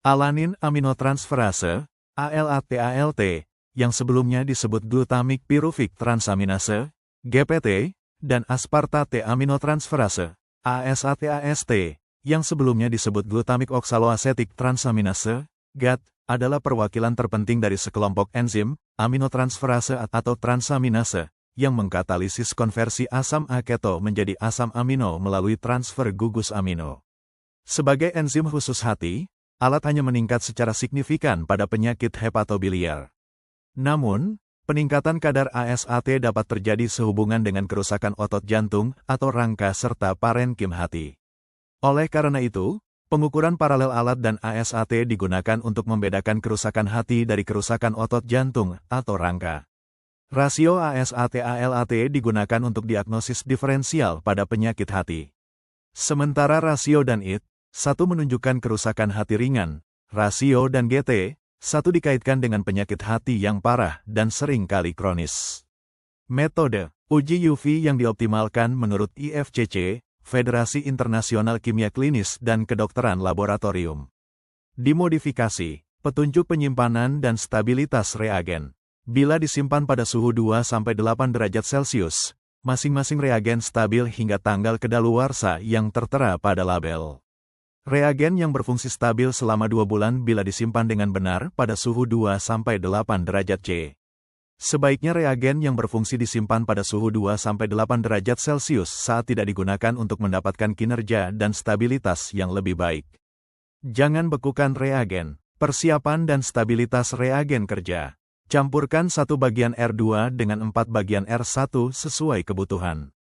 Alanin aminotransferase, ALT, yang sebelumnya disebut glutamic pyruvic transaminase, GPT, dan aspartate aminotransferase, ASAT, yang sebelumnya disebut glutamic oxaloacetic transaminase, GAT, adalah perwakilan terpenting dari sekelompok enzim, aminotransferase atau transaminase, yang mengkatalisis konversi asam aketo menjadi asam amino melalui transfer gugus amino. Sebagai enzim khusus hati, alat hanya meningkat secara signifikan pada penyakit hepatobiliar. Namun, peningkatan kadar ASAT dapat terjadi sehubungan dengan kerusakan otot jantung atau rangka serta parenkim hati. Oleh karena itu, pengukuran paralel alat dan ASAT digunakan untuk membedakan kerusakan hati dari kerusakan otot jantung atau rangka. Rasio ASAT-ALT digunakan untuk diagnosis diferensial pada penyakit hati. Sementara rasio dan IT, satu menunjukkan kerusakan hati ringan, rasio dan GT, satu dikaitkan dengan penyakit hati yang parah dan sering kali kronis. Metode uji UV yang dioptimalkan menurut IFCC, Federasi Internasional Kimia Klinis dan Kedokteran Laboratorium. Dimodifikasi, petunjuk penyimpanan dan stabilitas reagen. Bila disimpan pada suhu 2-8 derajat Celcius, masing-masing reagen stabil hingga tanggal kedaluarsa yang tertera pada label. Reagen yang berfungsi stabil selama 2 bulan bila disimpan dengan benar pada suhu 2-8 derajat C. Sebaiknya reagen yang berfungsi disimpan pada suhu 2-8 derajat Celcius saat tidak digunakan untuk mendapatkan kinerja dan stabilitas yang lebih baik. Jangan bekukan reagen. Persiapan dan stabilitas reagen kerja. Campurkan 1 bagian R2 dengan 4 bagian R1 sesuai kebutuhan.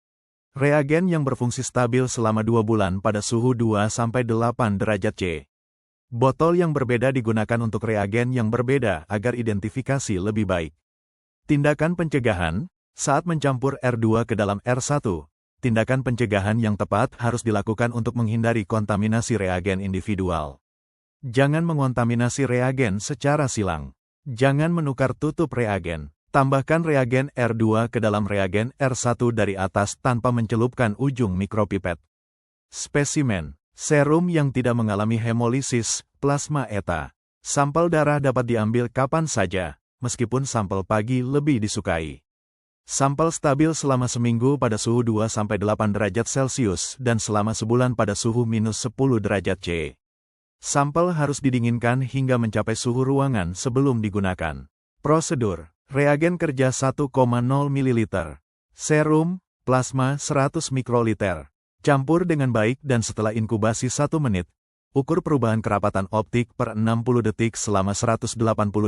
Reagen yang berfungsi stabil selama 2 bulan pada suhu 2-8 derajat C. Botol yang berbeda digunakan untuk reagen yang berbeda agar identifikasi lebih baik. Tindakan pencegahan, saat mencampur R2 ke dalam R1, tindakan pencegahan yang tepat harus dilakukan untuk menghindari kontaminasi reagen individual. Jangan mengontaminasi reagen secara silang. Jangan menukar tutup reagen. Tambahkan reagen R2 ke dalam reagen R1 dari atas tanpa mencelupkan ujung mikropipet. Spesimen, serum yang tidak mengalami hemolisis, plasma ETA. Sampel darah dapat diambil kapan saja, meskipun sampel pagi lebih disukai. Sampel stabil selama seminggu pada suhu 2-8 derajat Celcius dan selama sebulan pada suhu -10 derajat C. Sampel harus didinginkan hingga mencapai suhu ruangan sebelum digunakan. Prosedur. Reagen kerja 1,0 ml. Serum, plasma 100 mikroliter. Campur dengan baik dan setelah inkubasi 1 menit. Ukur perubahan kerapatan optik per 60 detik selama 180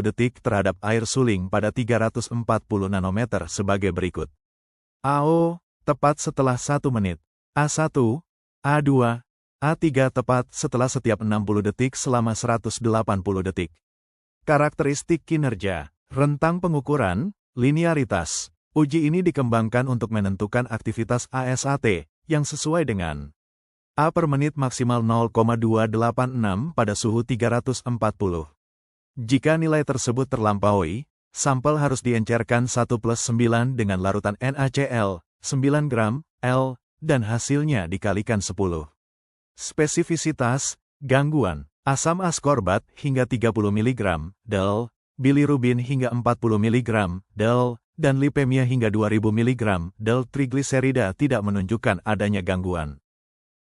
detik terhadap air suling pada 340 nanometer sebagai berikut. AO, tepat setelah 1 menit. A1, A2, A3 tepat setelah setiap 60 detik selama 180 detik. Karakteristik kinerja. Rentang pengukuran, linearitas. Uji ini dikembangkan untuk menentukan aktivitas ASAT yang sesuai dengan A per menit maksimal 0,286 pada suhu 340. Jika nilai tersebut terlampaui, sampel harus diencerkan 1+9 dengan larutan NaCl, 9 gram, L, dan hasilnya dikalikan 10. Spesifisitas, gangguan, asam askorbat hingga 30 mg, DL, bilirubin hingga 40 mg, DL, dan lipemia hingga 2000 mg, DL. Trigliserida tidak menunjukkan adanya gangguan.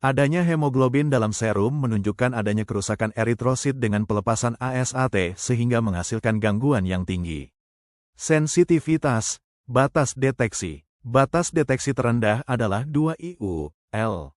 Adanya hemoglobin dalam serum menunjukkan adanya kerusakan eritrosit dengan pelepasan ASAT sehingga menghasilkan gangguan yang tinggi. Sensitivitas, batas deteksi. Batas deteksi terendah adalah 2 IU/L.